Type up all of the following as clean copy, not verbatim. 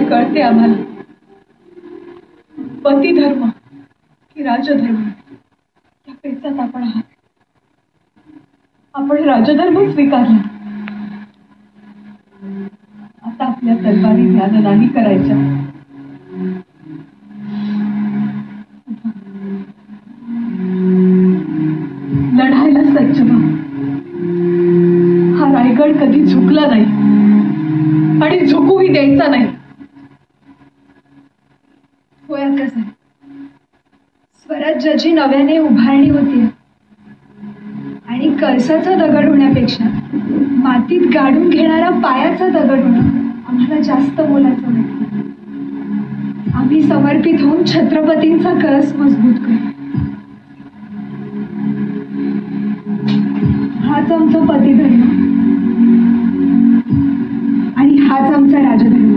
कळते आम्हाला, पती धर्म की राजधर्म या पेचात आपण आहात. आपण राजधर्म स्वीकारला. आता आपल्या तलवारी ध्यान नाही करायच्या. लढायला सज्ज व्हा. हा रायगड कधी झुकला नाही आणि झुकूही द्यायचा नाही. होय कसं स्वराज्याची नव्याने उभारणी होती आणि कळसाचा दगड होण्यापेक्षा मातीत गाडून घेणारा पायाचा दगड होणं आम्हाला जास्त मोलाचं वाटतं. आम्ही समर्पित होऊन छत्रपतींचा कळस मजबूत करू. हाच आमचा पतिधर्म आणि हाच आमचा राजधर्म.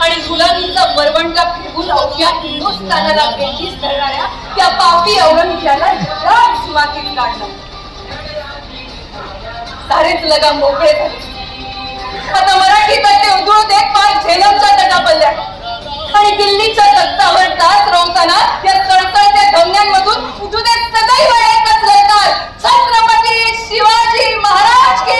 आणि गुलामीचा वरवंटा फिरवून अवघ्या हिंदुस्थानाला बेटीस धरणाऱ्या त्या पापी औरंगजेबाला जगात मातीत काढलं. सारेच लगा मोकळे झाले. आता मराठी तटे उधळू देत पाच झेलमच्या तटापल्ल्या आणि दिल्लीच्या तख्तावर तास रोवताना या सळसळत्या धमन्यांमधून उठू देत सदैव एकच ललकार, छत्रपती शिवाजी महाराज की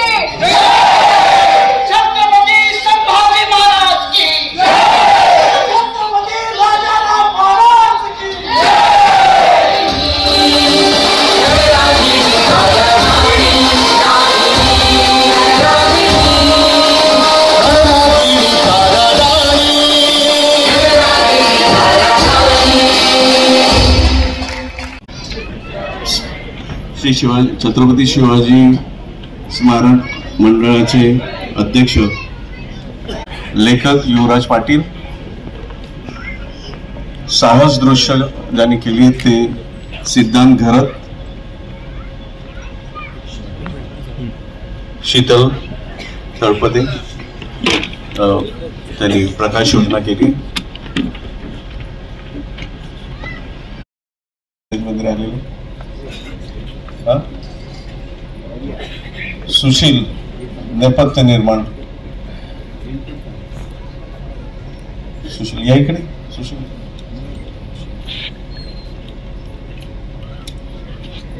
श्री छत्रपती शिवाजी स्मारक मंडळाचे अध्यक्ष लेखक युवराज पाटील, साहस दृश्य ज्यांनी केली आहेत ते सिद्धांत घरत, शीतल तळपते, त्यांनी प्रकाश योजना केली. वगैरे आलेले सुशील नेपथ्य निर्माण. सुशील या इकडे. सुशील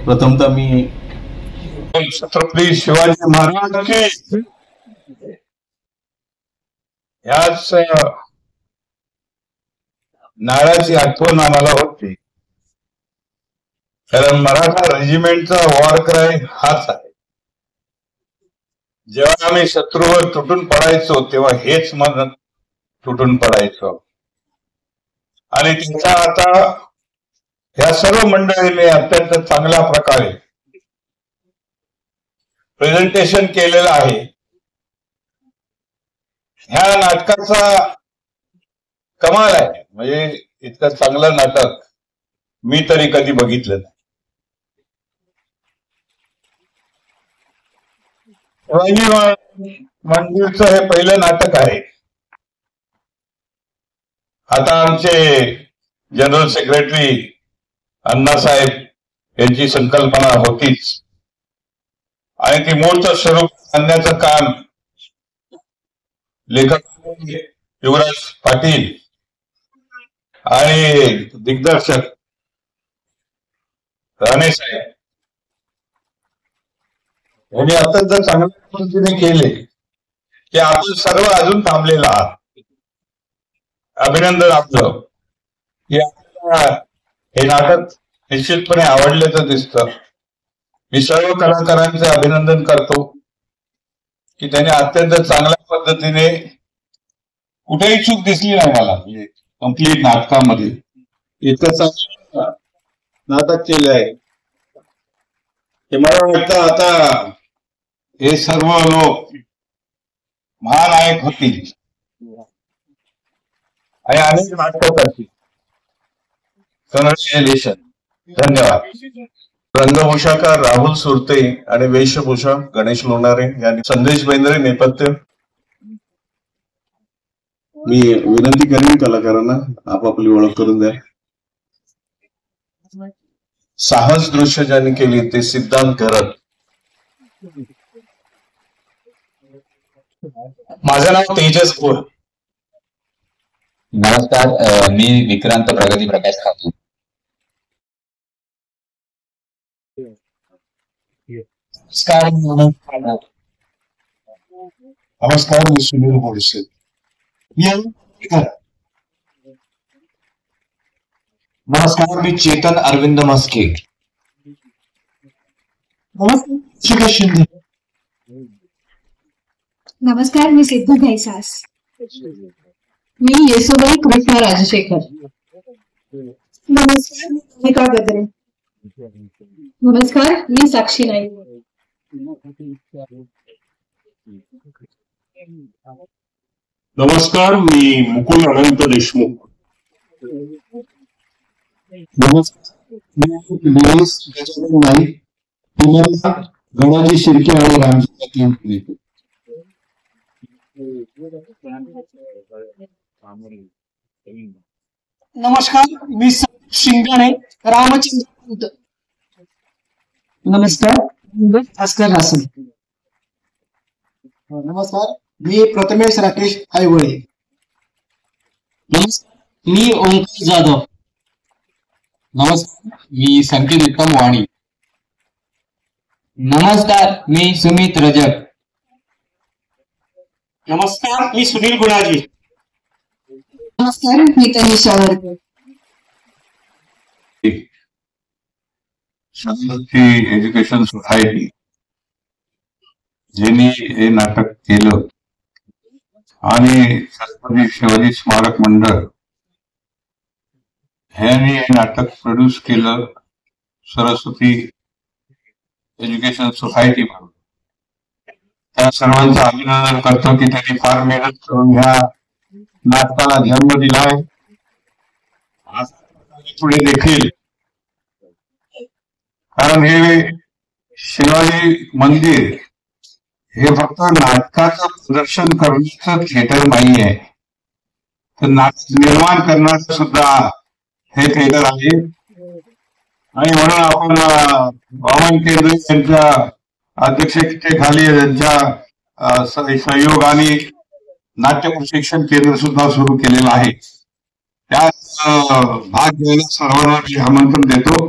प्रथमतः मी छत्रपती शिवाजी महाराज की ह्याच नाळाची आठवण आम्हाला होती. कारण मराठा रेजिमेंटचा वॉर क्राय हाच आहे. जेव्हा आम्ही शत्रूवर तुटून पडायचो तेव्हा हेच मन तुटून पडायचो. आणि त्याचा आता ह्या सर्व मंडळीने अत्यंत चांगल्या प्रकारे प्रेझेंटेशन केलेलं आहे. ह्या नाटकाचा कमाल आहे. म्हणजे इतकं चांगलं नाटक मी तरी कधी बघितलं नाही. मंदिरचं हे पहिलं नाटक आहे. आता आमचे जनरल सेक्रेटरी अण्णासाहेब यांची संकल्पना होतीच आणि ती मूळचं स्वरूप आणण्याचं काम लेखक युवराज पाटील आणि दिग्दर्शक राणे साहेब यांनी अत्यंत चांगल्या पद्धतीने केले की आपण सर्व अजून थांबलेला आहात. अभिनंदन आपलं. हे नाटक निश्चितपणे आवडल्याचं दिसतं. मी सर्व कलाकारांचे अभिनंदन करतो की त्यांनी अत्यंत चांगल्या पद्धतीने कुठेही चूक दिसली नाही मला. म्हणजे कंप्लीट नाटकामध्ये इतकं चांगलं नाटक केलं आहे की मला वाटतं आता हे सर्व लोक महानायक होतील आणि अनेक नाटक करतील. कॉंग्रॅच्युलेशन. धन्यवाद. रंगभूषाकार राहुल सुरते आणि वेशभूषा गणेश लोणारे यांनी संदेश बेंद्रे नेपथ्य. मी विनंती करेन कलाकारांना आपापली ओळख करून द्या. साहस दृश्य ज्यांनी केली ते सिद्धांत घरत. माझं नाव तेजस भोर. नमस्कार, मी विक्रांत प्रगती प्रकाश ठाकूर. नमस्कार, मी सुनील बोडसे. नमस्कार, मी चेतन अरविंद मस्के. नमस्कार, शिंदे. नमस्कार, मी सिद्धू घैसास. मी येसुबाई कृष्ण राजशेखर. नमस्कार, मी मोनिका गद्रे. नमस्कार, मी साक्षी नाईक. नमस्कार, मी मुकुल अनंत देशमुख. गणाजी शिर्के आणि रामजी. नमस्कार, मी शिंगाणे रामचंद्र. नमस्कार, भास्कर रासने. नमस्कार, मी प्रथमेश राकेश आईवळे. नमस्कार, मी ओंकार जाधव. नमस्कार, मी संकेत विक्रम वाणी. नमस्कार, मी सुमित रजक. नमस्कार, मी सुनील गुणाजी. नमस्कार, मी तनिषा वर्गे. शासकीय एज्युकेशन सोसायटी ज्यांनी हे नाटक केलं आणि छत्रपती शिवाजी स्मारक मंडळ ह्यांनी हे नाटक प्रोड्यूस केलं सरस्वती एज्युकेशन सोसायटी म्हणून. त्या सर्वांचं अभिनंदन करतो की त्यांनी फार मेहनत करून ह्या नाटकाला जन्म दिलाय. पुढे देखील, कारण हे शिवाजी मंदिर हे फक्त नाटकाचं प्रदर्शन करण्याचं थिएटर नाही आहे, तर नाटक निर्माण करण्याचं सुद्धा हे थिएटर आहे. आणि म्हणून आपण वामन केंद्रे यांच्या अध्यक्षतेखाली त्यांच्या सहयोगाने नाट्य प्रशिक्षण केंद्र सुद्धा सुरू केलेलं आहे. त्यात भाग घ्यायला सर्वांना मी आमंत्रण देतो.